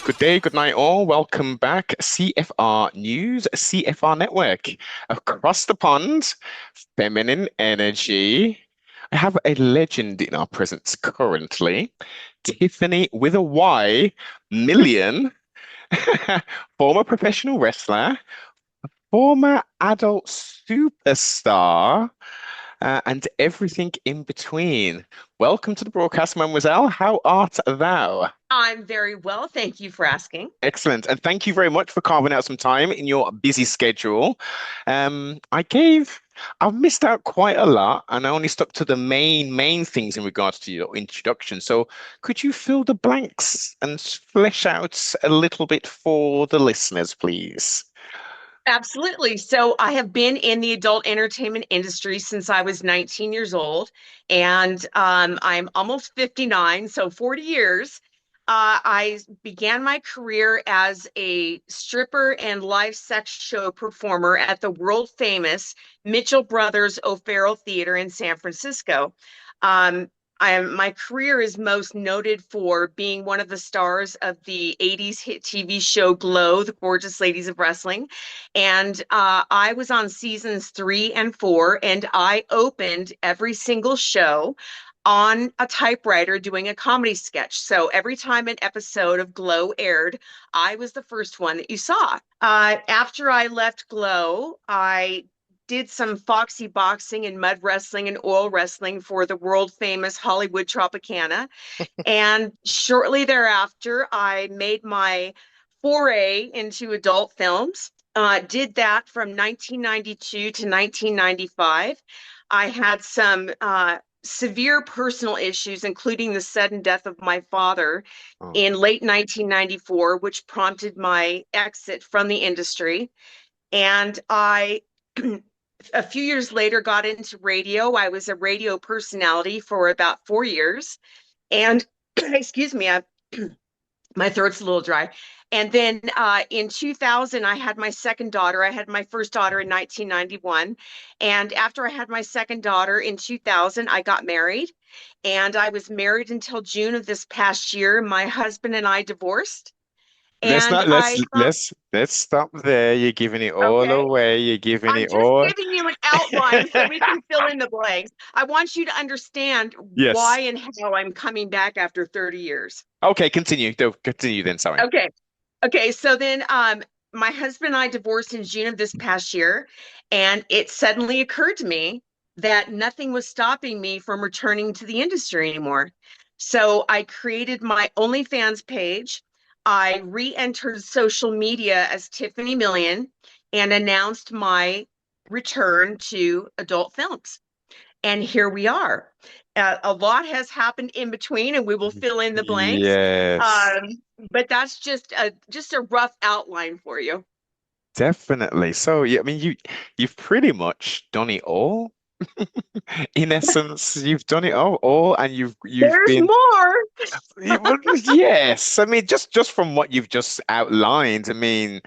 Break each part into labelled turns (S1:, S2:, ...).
S1: Good day, good night, all. Welcome back. CFR News, CFR Network. Across the pond, feminine energy. I have a legend in our presence currently. Tiffany with a Y, million, former professional wrestler, former adult superstar, and everything in between. Welcome to the broadcast, mademoiselle. How art thou?
S2: I'm very well, thank you for asking.
S1: Excellent. And thank you very much for carving out some time in your busy schedule. I gave, I've missed out quite a lot and I only stuck to the main things in regards to your introduction. So could you fill the blanks and flesh out a little bit for the listeners, please?
S2: Absolutely. So I have been in the adult entertainment industry since I was 19 years old, and I'm almost 59, so 40 years. I began my career as a stripper and live sex show performer at the world famous Mitchell Brothers O'Farrell Theater in San Francisco. Um, my career is most noted for being one of the stars of the 80s hit TV show Glow, The Gorgeous Ladies of Wrestling. And I was on seasons 3 and 4, and I opened every single show on a typewriter doing a comedy sketch. So every time an episode of Glow aired, I was the first one that you saw. After I left Glow, I did some foxy boxing and mud wrestling and oil wrestling for the world famous Hollywood Tropicana. And shortly thereafter, I made my foray into adult films. Did that from 1992 to 1995. I had some severe personal issues, including the sudden death of my father
S1: Oh,
S2: in late 1994, which prompted my exit from the industry. And I, a few years later, got into radio. I was a radio personality for about 4 years. And excuse me, my throat's a little dry. And then in 2000, I had my second daughter. I had my first daughter in 1991. And after I had my second daughter in 2000, I got married. And I was married until June of this past year. My husband and I divorced.
S1: let's
S2: And
S1: not let's
S2: I thought,
S1: let's stop there. You're giving it all
S2: okay,
S1: away. You're giving
S2: I'm
S1: it
S2: just
S1: all.
S2: giving you an outline so we can fill in the blanks. I want you to understand
S1: Yes.
S2: why and how I'm coming back after 30 years.
S1: Okay, continue. Continue then, sorry.
S2: Okay. Okay, so then my husband and I divorced in June of this past year, and it suddenly occurred to me that nothing was stopping me from returning to the industry anymore. So I created my OnlyFans page. I re-entered social media as Tiffany Million and announced my return to adult films. And here we are. A lot has happened in between, and we will fill in the blanks.
S1: Yes.
S2: Um, but that's just a rough outline for you.
S1: Definitely. So, yeah, I mean, you've pretty much done it all. In essence, you've done it all, and you've
S2: There's
S1: been
S2: more.
S1: well, yes. I mean, just from what you've just outlined, I mean,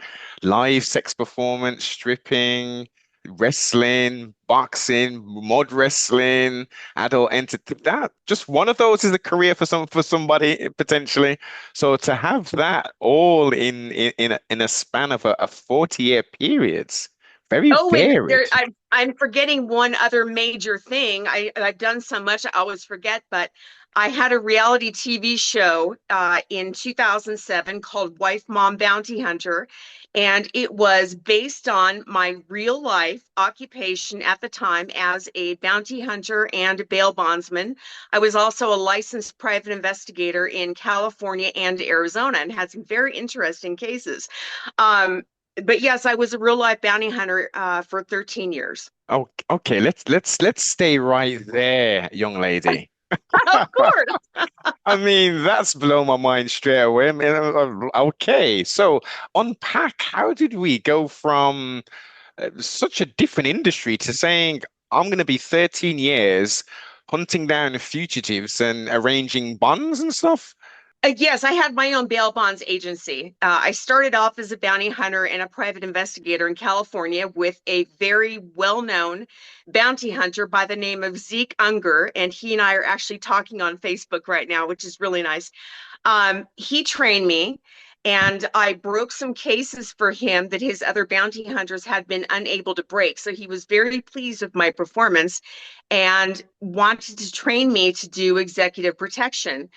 S1: live sex performance, stripping, wrestling, boxing, mud wrestling, adult entertainment. That just one of those is a career for somebody potentially. So to have that all in a span of a 40-year period, very
S2: Oh, and
S1: varied.
S2: I'm forgetting one other major thing. I've done so much I always forget, but I had a reality TV show in 2007 called Wife Mom Bounty Hunter, and it was based on my real life occupation at the time as a bounty hunter and a bail bondsman. I was also a licensed private investigator in California and Arizona and had some very interesting cases. Um, but yes, I was a real life bounty hunter for 13 years.
S1: Oh, okay. Let's stay right there, young lady.
S2: Of course.
S1: I mean, that's blown my mind straight away. I mean, okay, so unpack, how did we go from such a different industry to saying, I'm going to be 13 years hunting down fugitives and arranging bonds and stuff?
S2: Yes, I had my own bail bonds agency. I started off as a bounty hunter and a private investigator in California with a very well known bounty hunter by the name of Zeke Unger. And he and I are actually talking on Facebook right now, which is really nice. He trained me. And I broke some cases for him that his other bounty hunters had been unable to break. So he was very pleased with my performance and wanted to train me to do executive protection.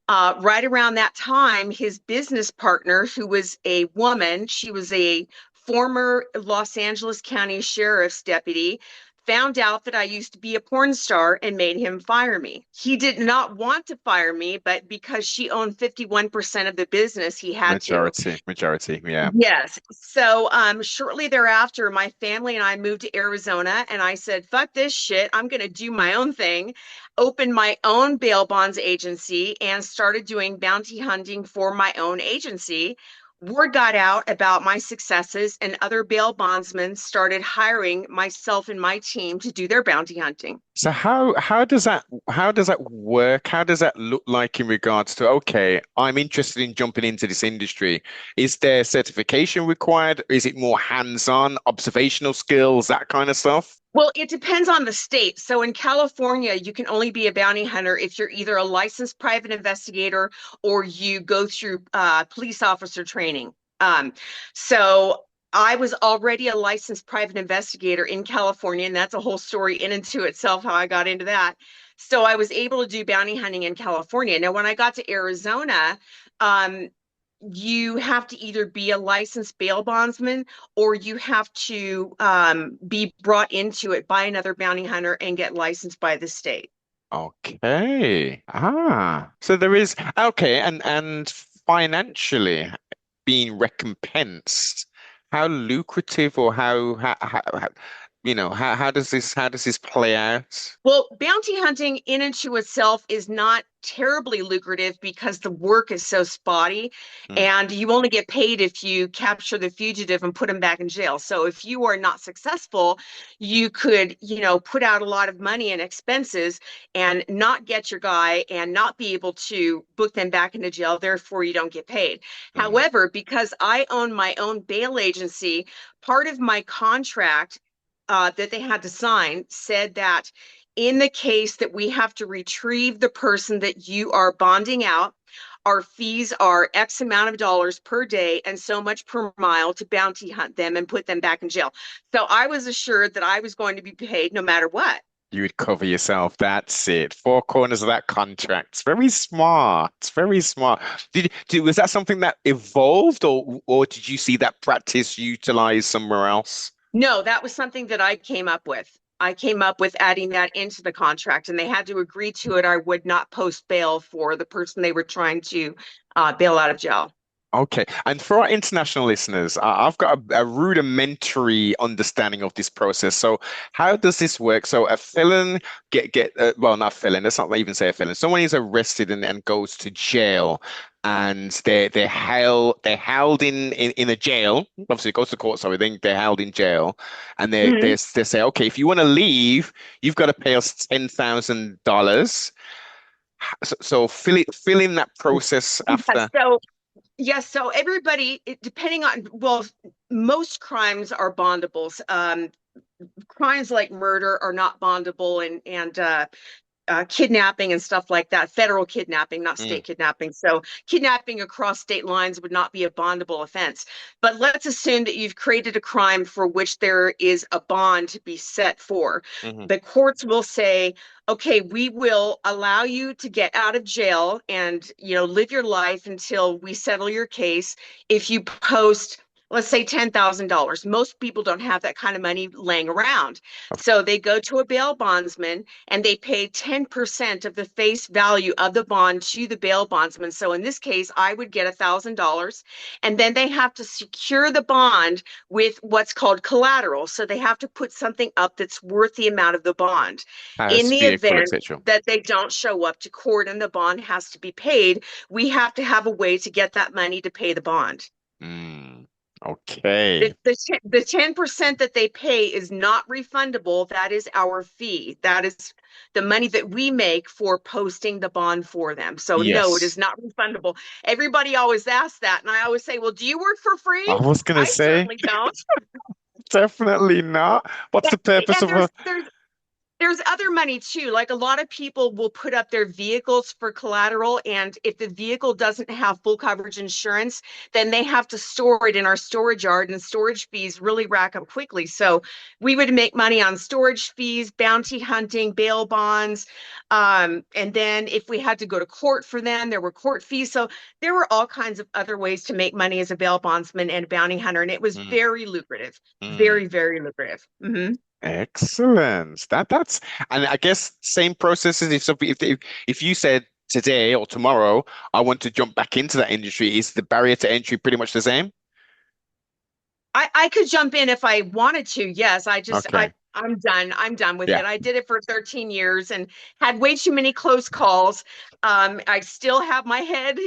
S2: Right around that time, his business partner, who was a woman, she was a former Los Angeles County Sheriff's deputy, found out that I used to be a porn star and made him fire me. He did not want to fire me, but because she owned 51% of the business, he had to.
S1: Majority, yeah.
S2: Yes. So shortly thereafter, my family and I moved to Arizona, and I said, fuck this shit. I'm going to do my own thing, opened my own bail bonds agency, and started doing bounty hunting for my own agency. Word got out about my successes, and other bail bondsmen started hiring myself and my team to do their bounty hunting.
S1: So how does that work? How does that look like in regards to, okay, I'm interested in jumping into this industry. Is there certification required? Is it more hands-on, observational skills, that kind of stuff?
S2: Well, it depends on the state. So in California, you can only be a bounty hunter if you're either a licensed private investigator or you go through police officer training. Um, so I was already a licensed private investigator in California, and that's a whole story in and to itself how I got into that. So I was able to do bounty hunting in California. Now, when I got to Arizona, um, you have to either be a licensed bail bondsman or you have to be brought into it by another bounty hunter and get licensed by the state.
S1: Okay. So there is okay, and financially being recompensed, how lucrative or how does this play out?
S2: Well, bounty hunting in and to itself is not terribly lucrative because the work is so spotty
S1: Mm,
S2: and you only get paid if you capture the fugitive and put him back in jail. So if you are not successful, you could, put out a lot of money and expenses and not get your guy and not be able to book them back into jail. Therefore, you don't get paid.
S1: mm.
S2: However, because I own my own bail agency, part of my contract that they had to sign said that in the case that we have to retrieve the person that you are bonding out, our fees are X amount of dollars per day and so much per mile to bounty hunt them and put them back in jail. So I was assured that I was going to be paid no matter what.
S1: You would cover yourself. That's it. Four corners of that contract. It's very smart. It's very smart. Was that something that evolved or did you see that practice utilized somewhere else?
S2: No, that was something that I came up with. I came up with adding that into the contract, and they had to agree to it. I would not post bail for the person they were trying to bail out of jail.
S1: Okay, and for our international listeners, I've got a rudimentary understanding of this process. So, how does this work? So, a felon well, not felon. Let's not even say a felon. Someone is arrested and goes to jail, and they're held in a jail. Obviously, it goes to court. Sorry, then they're held in jail, and
S2: Mhm.
S1: they say, okay, if you want to leave, you've got to pay us $10,000. So, fill in that process
S2: Yes.
S1: after.
S2: So yes. So everybody, depending on, well, most crimes are bondables. Crimes like murder are not bondable, and kidnapping and stuff like that, federal kidnapping, not
S1: Mm,
S2: state kidnapping. So, kidnapping across state lines would not be a bondable offense. But let's assume that you've created a crime for which there is a bond to be set for.
S1: mhm.
S2: The courts will say, okay, we will allow you to get out of jail and, live your life until we settle your case if you post, let's say, $10,000. Most people don't have that kind of money laying around. So they go to a bail bondsman and they pay 10% of the face value of the bond to the bail bondsman. So in this case, I would get $1,000. And then they have to secure the bond with what's called collateral. So they have to put something up that's worth the amount of the bond. In
S1: House,
S2: the
S1: vehicle,
S2: event
S1: etc.
S2: that they don't show up to court and the bond has to be paid, we have to have a way to get that money to pay the bond.
S1: Mm, okay.
S2: The 10% that they pay is not refundable. That is our fee. That is the money that we make for posting the bond for them. So no, it
S1: Yes.
S2: is not refundable. Everybody always asks that. And I always say, well, do you work for
S1: I
S2: free?
S1: was gonna
S2: I
S1: say
S2: certainly don't.
S1: definitely not. What's
S2: Yeah,
S1: the purpose
S2: and
S1: of a
S2: there's There's other money too. Like a lot of people will put up their vehicles for collateral, and if the vehicle doesn't have full coverage insurance, then they have to store it in our storage yard, and storage fees really rack up quickly. So we would make money on storage fees, bounty hunting, bail bonds, and then if we had to go to court for them, there were court fees. So there were all kinds of other ways to make money as a bail bondsman and a bounty hunter, and it was
S1: Mm,
S2: very lucrative,
S1: mm.
S2: very, very lucrative.
S1: Excellent. That's and I guess same processes if something if you said today or tomorrow I want to jump back into that industry, is the barrier to entry pretty much the same?
S2: I could jump in if I wanted to. Yes,
S1: Okay.
S2: I'm done. I'm done with
S1: Yeah.
S2: it. I did it for 13 years and had way too many close calls. I still have my head,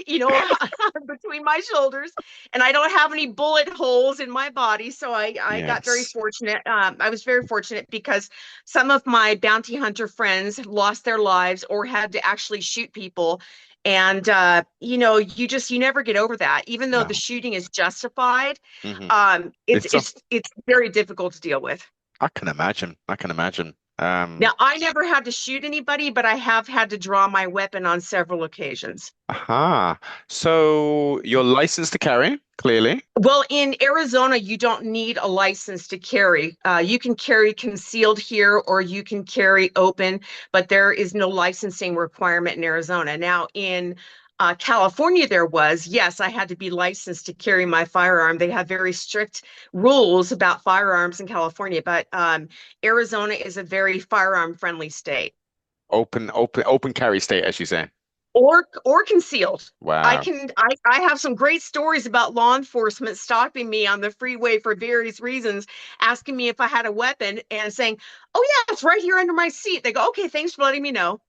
S2: between my shoulders, and I don't have any bullet holes in my body. So I got very
S1: Yes.
S2: fortunate. I was very fortunate because some of my bounty hunter friends lost their lives or had to actually shoot people. And you never get over that, even though the
S1: No.
S2: shooting is justified.
S1: Hmm.
S2: It's
S1: It's
S2: it's it's very difficult to deal with.
S1: I can imagine. I can imagine.
S2: Now, I never had to shoot anybody, but I have had to draw my weapon on several occasions.
S1: Aha. So you're licensed to carry, clearly.
S2: Well, in Arizona, you don't need a license to carry. You can carry concealed here or you can carry open, but there is no licensing requirement in Arizona. Now, in California, there was, yes, I had to be licensed to carry my firearm. They have very strict rules about firearms in California, but Arizona is a very firearm friendly state.
S1: Open carry state, as you say.
S2: Or concealed.
S1: Wow.
S2: I have some great stories about law enforcement stopping me on the freeway for various reasons, asking me if I had a weapon and saying, "Oh yeah, it's right here under my seat." They go, "Okay, thanks for letting me know."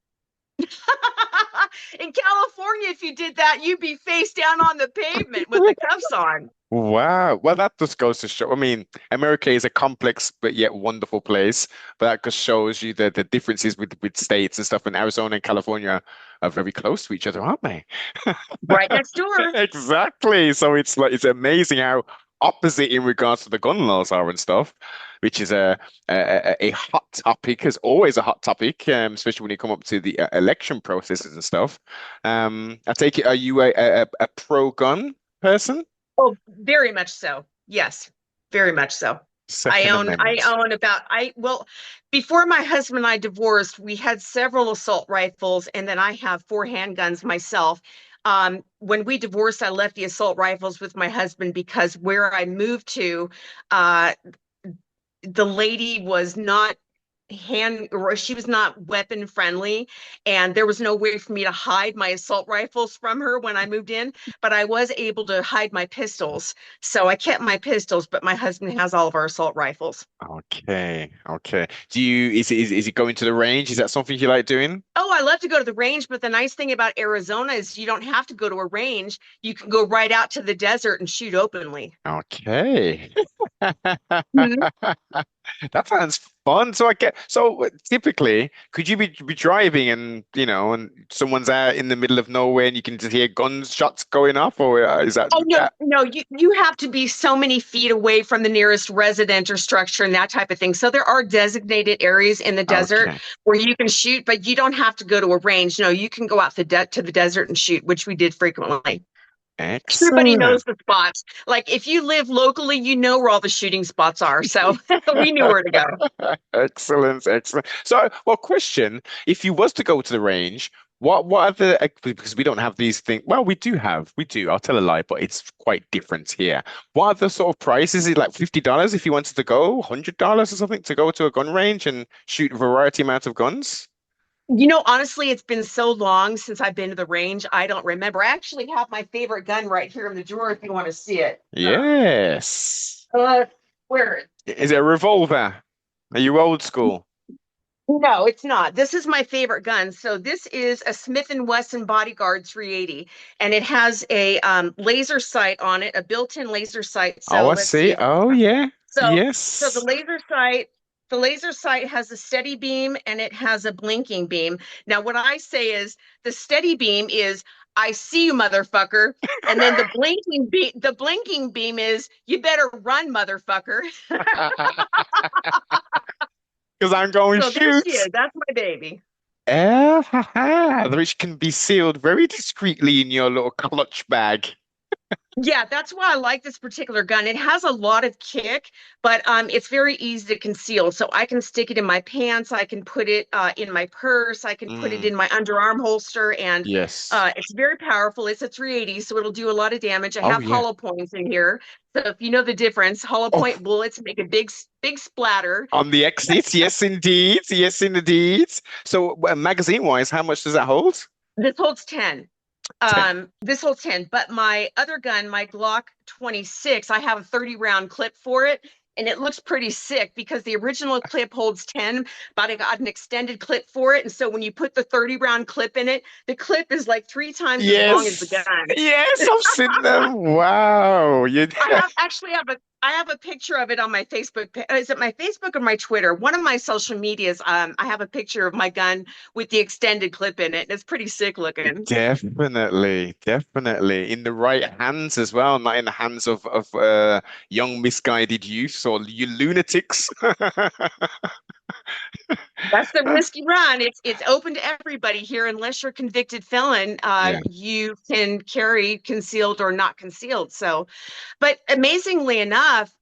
S2: In California, if you did that, you'd be face down on the pavement with the cuffs on.
S1: Wow. Well, that just goes to show. I mean, America is a complex but yet wonderful place. But that just shows you the differences with states and stuff. And Arizona and California are very close to each other, aren't they?
S2: Right next door.
S1: Exactly. So it's like it's amazing how opposite in regards to the gun laws are and stuff, which is a hot topic, is always a hot topic, especially when you come up to the election processes and stuff. I take it, are you a pro-gun person?
S2: Oh, very much so. Yes, very much so.
S1: Second
S2: I
S1: Amendment.
S2: own about I well, before my husband and I divorced, we had several assault rifles, and then I have four handguns myself. When we divorced, I left the assault rifles with my husband because where I moved to, uh, the lady was not hand or she was not weapon friendly, and there was no way for me to hide my assault rifles from her when I moved in, but I was able to hide my pistols. So I kept my pistols, but my husband has all of our assault rifles.
S1: Okay, okay. Do you is it going to the range? Is that something you like doing?
S2: Oh, I love to go to the range, but the nice thing about Arizona is you don't have to go to a range. You can go right out to the desert and shoot openly.
S1: Okay.
S2: Mhm.
S1: That sounds fun. So I get so typically, could you be driving and and someone's out in the middle of nowhere and you can just hear gunshots going off, or is that
S2: Oh no,
S1: that?
S2: no, you have to be so many feet away from the nearest resident or structure and that type of thing. So there are designated areas in the desert
S1: Okay.
S2: where you can shoot, but you don't have to go to a range. No, you can go out to the desert and shoot, which we did frequently. Everybody
S1: Excellent.
S2: knows the spots. Like if you live locally, you know where all the shooting spots are. So we knew where to go.
S1: Excellent, excellent. So, well, question: if you was to go to the range, what are the because we don't have these things. Well, we do. I'll tell a lie, but it's quite different here. What are the sort of prices? Is it like $50 if you wanted to go, $100 or something to go to a gun range and shoot a variety amount of guns?
S2: Honestly, it's been so long since I've been to the range. I don't remember. I actually have my favorite gun right here in the drawer if you want to see it.
S1: Yes.
S2: Uh, where
S1: Is it a revolver? Are you old school?
S2: No, it's not. This is my favorite gun. So this is a Smith and Wesson Bodyguard 380, and it has a laser sight on it, a built-in laser sight.
S1: Oh,
S2: So
S1: I
S2: let's see
S1: see.
S2: if
S1: Oh, yeah.
S2: so
S1: Yes.
S2: the laser sight has a steady beam and it has a blinking beam. Now, what I say is the steady beam is I see you, motherfucker. And then the blinking beam is you better run, motherfucker.
S1: Because I'm going
S2: So there she
S1: shoot.
S2: is. That's my baby.
S1: Ha, ha, which can be sealed very discreetly in your little clutch bag.
S2: Yeah, that's why I like this particular gun. It has a lot of kick, but it's very easy to conceal. So I can stick it in my pants, I can put it in my purse, I can put it
S1: Mm,
S2: in my underarm holster, and
S1: yes.
S2: it's very powerful. It's a 380, so it'll do a lot of damage. I
S1: Oh
S2: have
S1: yeah.
S2: hollow points in here. So if you know the difference, hollow
S1: Oh,
S2: point bullets make a big splatter.
S1: on the exit, yes indeed, yes indeed. So magazine wise, how much does that hold?
S2: This holds 10.
S1: 10.
S2: This holds 10, but my other gun, my Glock 26, I have a 30 round clip for it. And it looks pretty sick because the original clip holds 10, but I got an extended clip for it. And so when you put the 30 round clip in it, the clip is like three times as long as the
S1: Yes.
S2: gun.
S1: Yes, I've seen them. Wow. You
S2: I have actually have a I have a picture of it on my Facebook. Is it my Facebook or my Twitter? One of my social medias. I have a picture of my gun with the extended clip in it. It's pretty sick looking.
S1: definitely, definitely in the right hands as well, not in the hands of young misguided youths or you lunatics.
S2: That's the risk you run. It's open to everybody here, unless you're a convicted felon.
S1: Yeah.
S2: You can carry concealed or not concealed. So, but amazingly enough,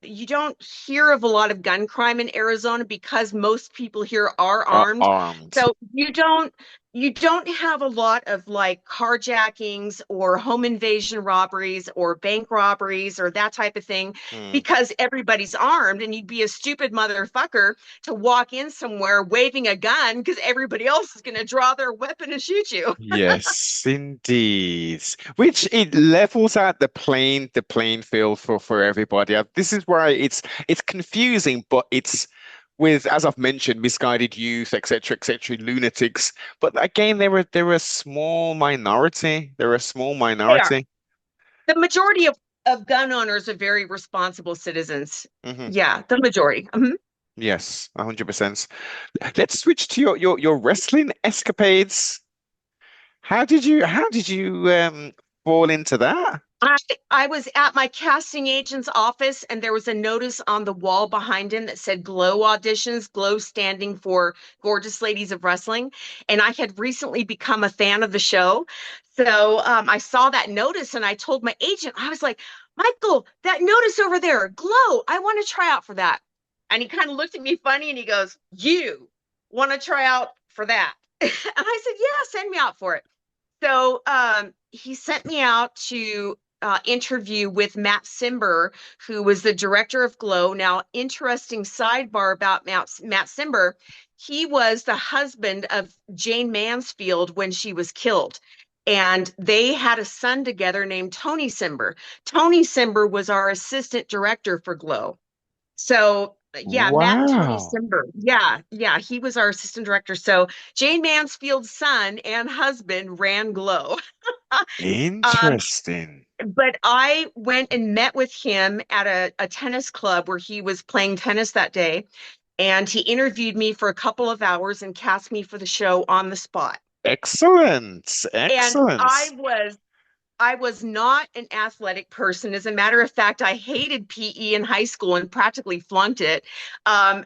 S2: you don't hear of a lot of gun crime in Arizona because most people here are
S1: Are
S2: armed.
S1: armed.
S2: So you don't have a lot of like carjackings or home invasion robberies or bank robberies or that type of thing
S1: Hmm.
S2: because everybody's armed, and you'd be a stupid motherfucker to walk in somewhere waving a gun because everybody else is going to draw their weapon and shoot you.
S1: Yes, indeed. Which it levels out the playing field for everybody. This is why it's confusing, but it's with, as I've mentioned, misguided youth, etc., lunatics. But again, they're a small minority. They're a small
S2: They are.
S1: minority.
S2: The majority of gun owners are very responsible citizens.
S1: Hmm.
S2: Yeah, the majority. Mhm.
S1: Yes, 100%. Let's switch to your wrestling escapades. How did you fall into that?
S2: I, I was at my casting agent's office, and there was a notice on the wall behind him that said Glow auditions, Glow standing for Gorgeous Ladies of Wrestling. And I had recently become a fan of the show. So I saw that notice and I told my agent, I was like, Michael, that notice over there, Glow, I want to try out for that. And he kind of looked at me funny and he goes, You want to try out for that? And I said, Yeah, send me out for it. So he sent me out to interview with Matt Simber, who was the director of Glow. Now, interesting sidebar about Matt Simber. He was the husband of Jane Mansfield when she was killed. And they had a son together named Tony Simber. Tony Simber was our assistant director for Glow. So yeah, Matt and Tony
S1: Wow.
S2: Simber. Yeah, he was our assistant director. So Jane Mansfield's son and husband ran Glow. Um,
S1: Interesting.
S2: but I went and met with him at a tennis club where he was playing tennis that day, and he interviewed me for a couple of hours and cast me for the show on the spot.
S1: Excellent.
S2: And
S1: Excellent.
S2: I was not an athletic person. As a matter of fact, I hated PE in high school and practically flunked it.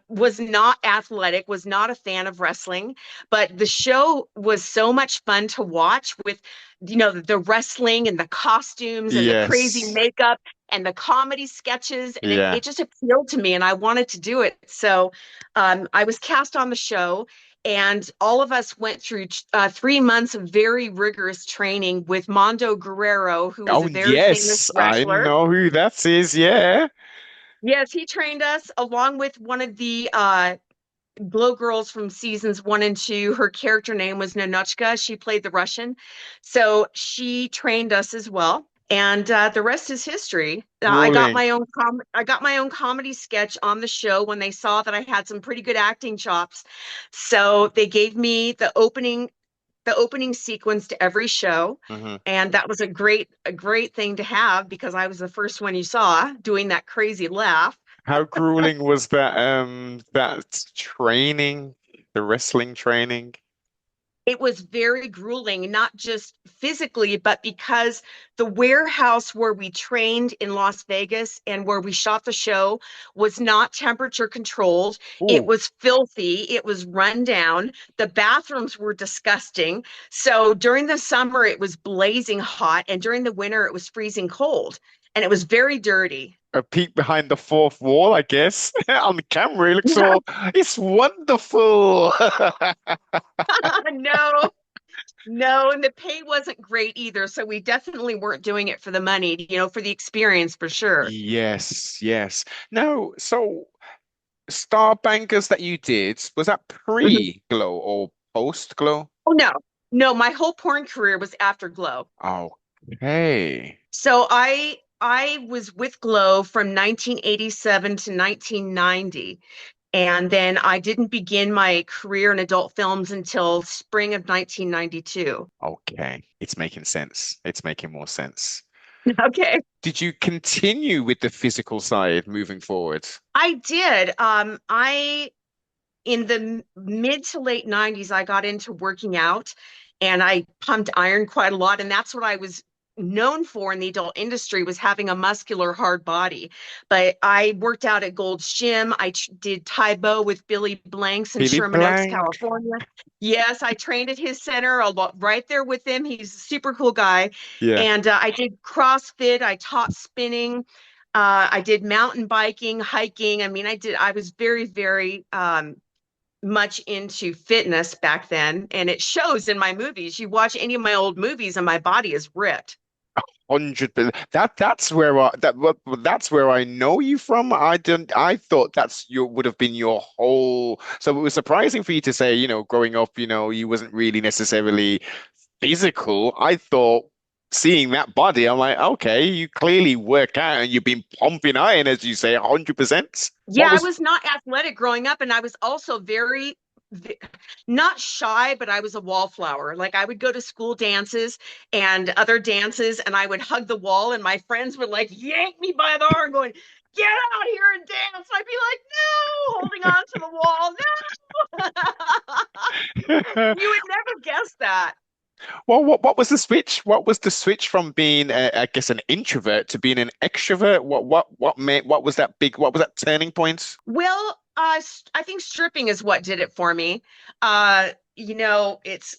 S2: Was not athletic, was not a fan of wrestling, but the show was so much fun to watch with, the wrestling and the costumes and the crazy
S1: Yes.
S2: makeup and the comedy sketches. And it
S1: Yeah.
S2: just appealed to me and I wanted to do it. So I was cast on the show, and all of us went through 3 months of very rigorous training with Mondo Guerrero, who was
S1: Oh,
S2: a very famous
S1: yes. I
S2: wrestler.
S1: know who that is. Yeah.
S2: Yes, he trained us along with one of the Glow girls from seasons 1 and 2. Her character name was Nanochka. She played the Russian. So she trained us as well. And the rest is history.
S1: Grueling.
S2: I got my own comedy sketch on the show when they saw that I had some pretty good acting chops. So they gave me the opening sequence to every show.
S1: Hmm.
S2: And that was a great thing to have because I was the first one you saw doing that crazy laugh.
S1: How grueling was that training, the wrestling training?
S2: It was very grueling, not just physically, but because the warehouse where we trained in Las Vegas and where we shot the show was not temperature controlled. It
S1: Oh,
S2: was filthy. It was run down. The bathrooms were disgusting. So during the summer, it was blazing hot, and during the winter, it was freezing cold. And it was very dirty.
S1: a peek behind the fourth wall, I guess. On the camera, it looks all, it's wonderful.
S2: No, no, and the pay wasn't great either. So we definitely weren't doing it for the money, for the experience for sure.
S1: Yes, yes. No, so Star Bankers that you did, was that
S2: Mhm.
S1: pre-Glow or post-Glow?
S2: Oh no, no, my whole porn career was after Glow.
S1: Okay.
S2: So I was with Glow from 1987 to 1990. And then I didn't begin my career in adult films until spring of 1992.
S1: Okay. It's making sense. It's making more sense.
S2: Okay.
S1: Did you continue with the physical side moving forward?
S2: I did. I in the mid to late 90s, I got into working out and I pumped iron quite a lot. And that's what I was known for in the adult industry was having a muscular, hard body. But I worked out at Gold's Gym. I did Taekwondo with Billy Blanks in
S1: Billy
S2: Sherman Oaks,
S1: Blank.
S2: California. Yes, I trained at his center a lot, right there with him. He's a super cool guy.
S1: Yeah.
S2: And I did CrossFit. I taught spinning. I did mountain biking, hiking. I was very, very much into fitness back then, and it shows in my movies. You watch any of my old movies, and my body is ripped.
S1: 100%. That's where I know you from. I thought that's your would have been your whole. So it was surprising for you to say, growing up, you wasn't really necessarily physical. I thought seeing that body, I'm like, okay, you clearly work out and you've been pumping iron, as you say, 100%.
S2: Yeah,
S1: What
S2: I
S1: was
S2: was not athletic growing up, and I was also not shy, but I was a wallflower. Like I would go to school dances and other dances, and I would hug the wall, and my friends would like yank me by the arm, going, "Get out here and dance!" And I'd be like, "No," holding on to the wall. No, you would never guess that.
S1: well, what was the switch? What was the switch from being, I guess, an introvert to being an extrovert? What was that big? What was that turning point?
S2: Well, I think stripping is what did it for me. Uh, you know, it's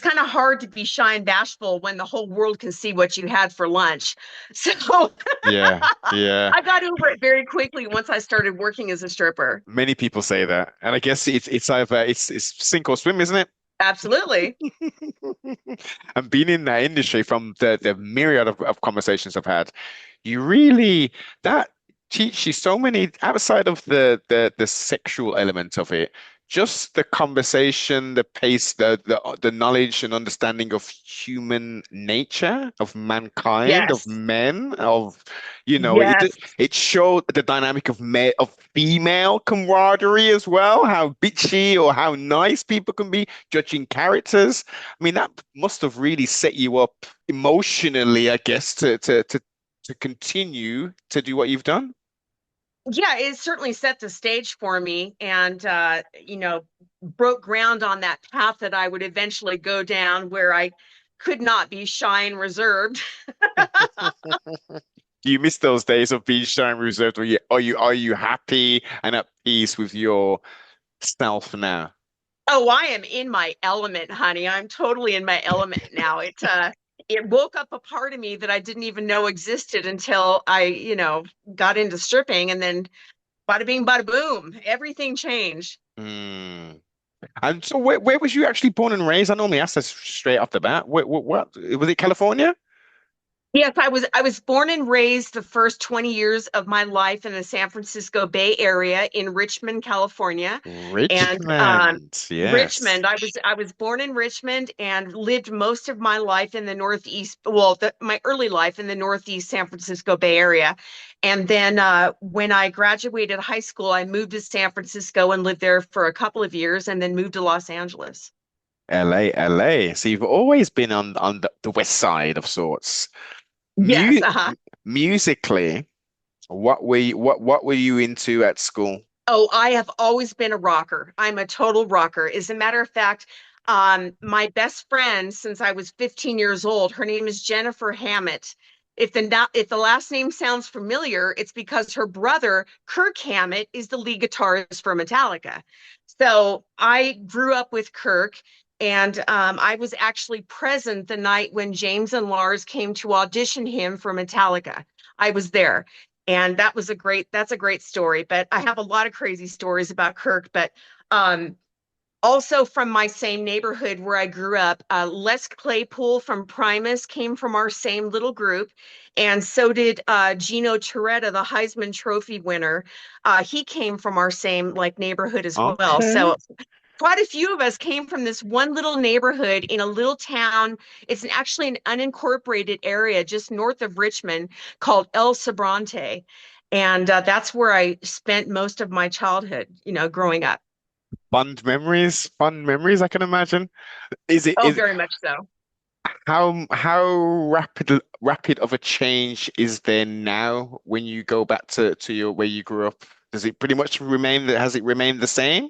S2: kind of hard to be shy and bashful when the whole world can see what you had for lunch. So
S1: Yeah, yeah.
S2: I got over it very quickly once I started working as a stripper.
S1: Many people say that, and I guess it's either it's sink or swim, isn't it?
S2: Absolutely.
S1: And being in that industry from the myriad of conversations I've had, you really that teach you so many outside of the sexual element of it, just the conversation, the pace, the knowledge and understanding of human nature, of mankind, of
S2: Yes.
S1: men, of
S2: Yes.
S1: it showed the dynamic of female camaraderie as well, how bitchy or how nice people can be, judging characters. I mean, that must have really set you up emotionally, I guess, to continue to do what you've done.
S2: Yeah, it certainly set the stage for me and broke ground on that path that I would eventually go down where I could not be shy and reserved.
S1: Do you miss those days of being shy and reserved? Or are you happy and at peace with your self now?
S2: Oh, I am in my element, honey. I'm totally in my element now. It woke up a part of me that I didn't even know existed until I, got into stripping and then bada bing, bada boom, everything changed.
S1: Hmm. And so, where was you actually born and raised? I normally ask this straight off the bat. What was it? California?
S2: Yes, I was born and raised the first 20 years of my life in the San Francisco Bay Area in Richmond, California. And
S1: Richmond, yes.
S2: Richmond, I was born in Richmond and lived most of my life in the Northeast, well, my early life in the Northeast San Francisco Bay Area. And then when I graduated high school, I moved to San Francisco and lived there for a couple of years and then moved to Los Angeles.
S1: LA, LA. So you've always been on the west side of sorts.
S2: Yes,
S1: Mu
S2: uh-huh.
S1: musically, what were you into at school?
S2: Oh, I have always been a rocker. I'm a total rocker. As a matter of fact, My best friend since I was 15 years old, her name is Jennifer Hammett. If the last name sounds familiar, it's because her brother, Kirk Hammett, is the lead guitarist for Metallica. So I grew up with Kirk, and I was actually present the night when James and Lars came to audition him for Metallica. I was there. And that's a great story. But I have a lot of crazy stories about Kirk. But um, also from my same neighborhood where I grew up, Les Claypool from Primus came from our same little group, and so did Gino Toretta, the Heisman Trophy winner. He came from our same like neighborhood as well.
S1: Okay.
S2: So quite a few of us came from this one little neighborhood in a little town. It's actually an unincorporated area just north of Richmond called El Sobrante, and that's where I spent most of my childhood, growing up.
S1: Fond memories, I can imagine. Is it
S2: Oh,
S1: is
S2: very much so.
S1: how rapid of a change is there now when you go back to your where you grew up? Does it pretty much remain that has it remained the same?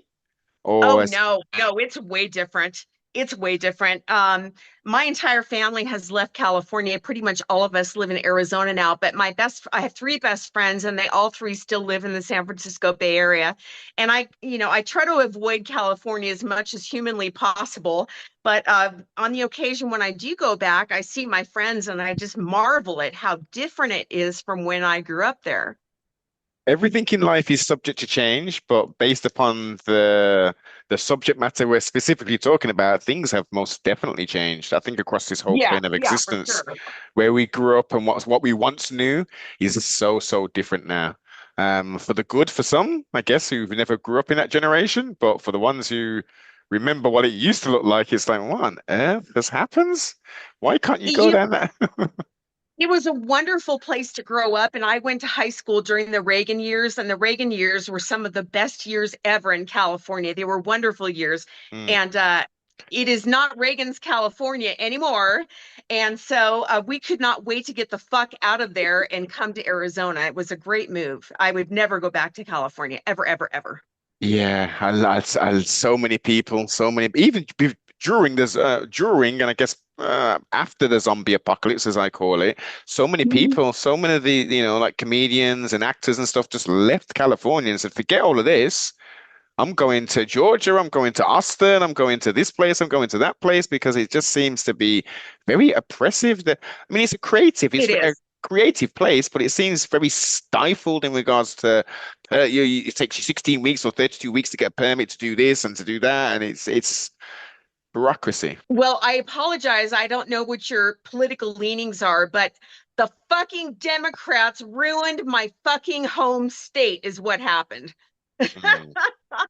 S1: Or
S2: Oh
S1: has,
S2: no, no, it's way different. It's way different. My entire family has left California. Pretty much all of us live in Arizona now, but I have three best friends and they all three still live in the San Francisco Bay Area. And I try to avoid California as much as humanly possible. But on the occasion when I do go back, I see my friends and I just marvel at how different it is from when I grew up there.
S1: everything in life is subject to change, but based upon the subject matter we're specifically talking about, things have most definitely changed. I think across this whole
S2: Yeah,
S1: plane of
S2: yeah, for
S1: existence,
S2: sure.
S1: where we grew up and what we once knew is so different now. For the good for some, I guess, who never grew up in that generation, but for the ones who remember what it used to look like, it's like, what on earth this happens? Why can't you go
S2: You
S1: down that?
S2: It was a wonderful place to grow up. And I went to high school during the Reagan years, and the Reagan years were some of the best years ever in California. They were wonderful years.
S1: Hmm.
S2: And it is not Reagan's California anymore. And so we could not wait to get the fuck out of there and come to Arizona. It was a great move. I would never go back to California, ever, ever, ever.
S1: Yeah, so many people, so many, during, and I guess after the zombie apocalypse, as I call it, so many
S2: Mhm.
S1: people, so many of the, like comedians and actors and stuff just left California and said, forget all of this. I'm going to Georgia, I'm going to Austin, I'm going to this place, I'm going to that place because it just seems to be very oppressive. I mean, it's
S2: It
S1: a
S2: is.
S1: creative place, but it seems very stifled in regards to it takes you 16 weeks or 32 weeks to get a permit to do this and to do that, and it's bureaucracy.
S2: Well, I apologize. I don't know what your political leanings are, but the fucking Democrats ruined my fucking home state, is what happened.
S1: Mm,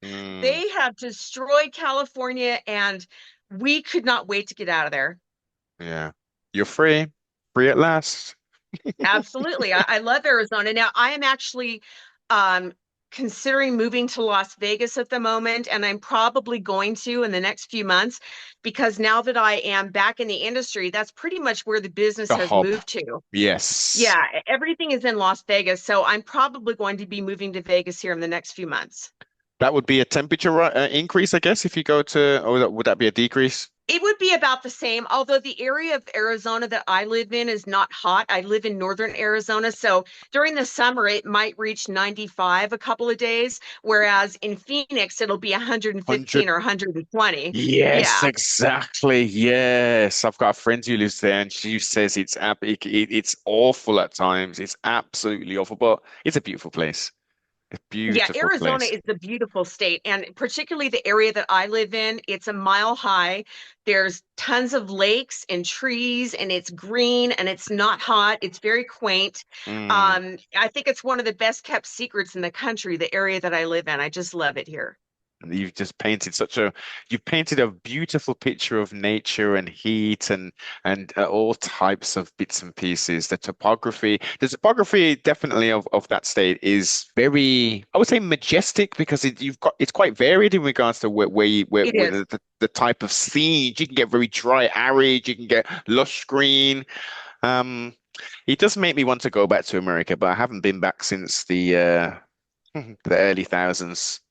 S1: mm,
S2: They have destroyed California, and we could not wait to get out of there.
S1: yeah, you're free, free at last.
S2: Absolutely. I love Arizona. Now, I am actually um, considering moving to Las Vegas at the moment, and I'm probably going to in the next few months because now that I am back in the industry, that's pretty much where the business
S1: The
S2: has
S1: hub,
S2: moved to.
S1: yes.
S2: Yeah, everything is in Las Vegas. So I'm probably going to be moving to Vegas here in the next few months.
S1: That would be a temperature increase, I guess, if you go to, or would that be a decrease?
S2: It would be about the same, although the area of Arizona that I live in is not hot. I live in northern Arizona, so during the summer it might reach 95 a couple of days, whereas in Phoenix it'll be
S1: 100.
S2: 115 or 120.
S1: Yes,
S2: Yeah.
S1: exactly. Yes. I've got a friend who lives there and she says it's awful at times. It's absolutely awful, but it's a beautiful place. A
S2: Yeah,
S1: beautiful
S2: Arizona
S1: place.
S2: is a beautiful state, and particularly the area that I live in, it's a mile high. There's tons of lakes and trees, and it's green and it's not hot. It's very quaint.
S1: Mm.
S2: I think it's one of the best kept secrets in the country, the area that I live in. I just love it here.
S1: You've painted a beautiful picture of nature and heat and all types of bits and pieces. The topography definitely of that state is very, I would say majestic because it's quite varied in regards to
S2: It
S1: where
S2: is.
S1: the type of scene. You can get very dry, arid, you can get lush green. Um, it does make me want to go back to America, but I haven't been back since the early thousands,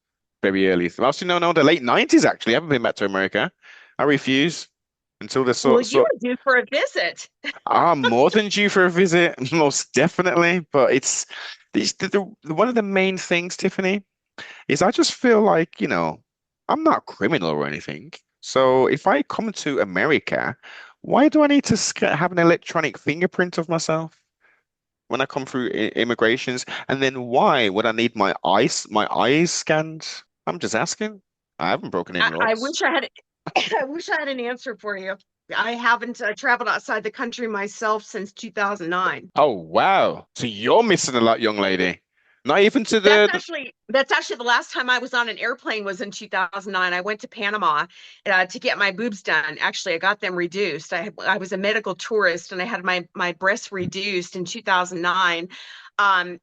S1: very early. Actually, no, the late 90s actually. I haven't been back to America. I refuse until they're
S2: Well,
S1: sort
S2: you
S1: sort.
S2: are due for a visit.
S1: I'm more than due for a visit, most definitely. But it's one of the main things, Tiffany, is I just feel like, I'm not a criminal or anything. So if I come to America, why do I need to have an electronic fingerprint of myself when I come through immigrations? And then why would I need my eyes scanned? I'm just asking. I haven't broken any
S2: I
S1: laws.
S2: wish I had I wish I had an answer for you. I haven't traveled outside the country myself since 2009.
S1: Oh, wow. So you're missing a lot, young lady. Not even to
S2: That's actually the last time I was on an airplane was in 2009. I went to Panama to get my boobs done. Actually, I got them reduced. I was a medical tourist and I had my breasts reduced in 2009. Um,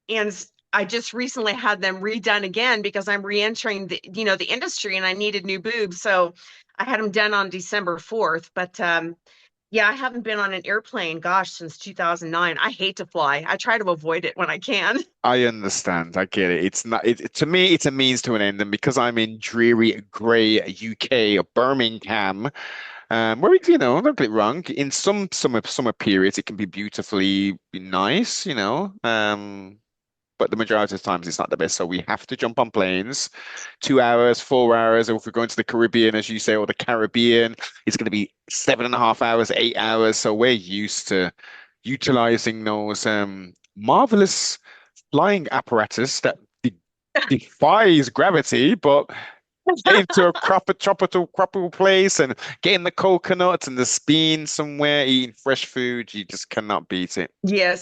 S2: and I just recently had them redone again because I'm re-entering the industry and I needed new boobs. So I had them done on December 4th. But yeah, I haven't been on an airplane, gosh, since 2009. I hate to fly. I try to avoid it when I can.
S1: I understand. I get it. It's not to me, it's a means to an end. And because I'm in dreary grey UK or Birmingham, where don't get it wrong, in some summer periods it can be beautifully nice, but the majority of times it's not the best. So we have to jump on planes, 2 hours, 4 hours, or if we're going to the Caribbean, as you say, or the Caribbean, it's going to be 7.5 hours, 8 hours. So we're used to utilizing those marvelous flying apparatus that defies gravity, but getting to a proper tropical place and getting the coconuts and the beans somewhere, eating fresh food, you just cannot beat it.
S2: Yes.